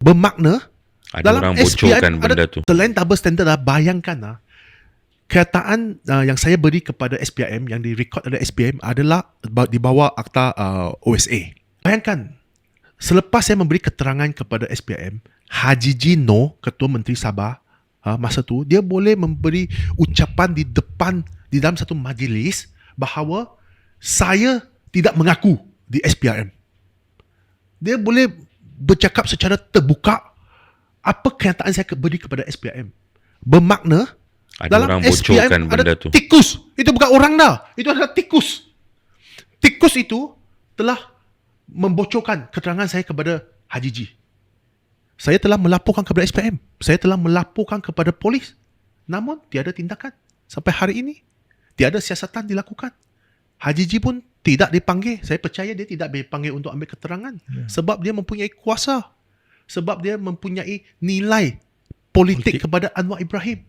bermakna Ada dalam orang SPM bocorkan benda ada tu. terlain double standard lah. Bayangkan lah, kenyataan yang saya beri kepada SPM, yang direkod oleh SPM adalah di bawah akta OSA. Bayangkan, selepas saya memberi keterangan kepada SPM, Haji Jino, Ketua Menteri Sabah, masa tu, dia boleh memberi ucapan di dalam satu majlis bahawa saya tidak mengaku di SPRM. Dia boleh bercakap secara terbuka apa kenyataan saya beri kepada SPRM. Bermakna Ada dalam orang bocorkan SPRM benda ada tu. tikus. Itu bukan orang dah. Itu adalah tikus. Tikus itu telah membocorkan keterangan saya kepada Haji G. Saya telah melaporkan kepada SPM. Saya telah melaporkan kepada polis. Namun tiada tindakan. Sampai hari ini tiada siasatan dilakukan. Haji G pun tidak dipanggil. Saya percaya dia tidak dipanggil untuk ambil keterangan. Sebab dia mempunyai kuasa. Sebab dia mempunyai nilai politik kepada Anwar Ibrahim.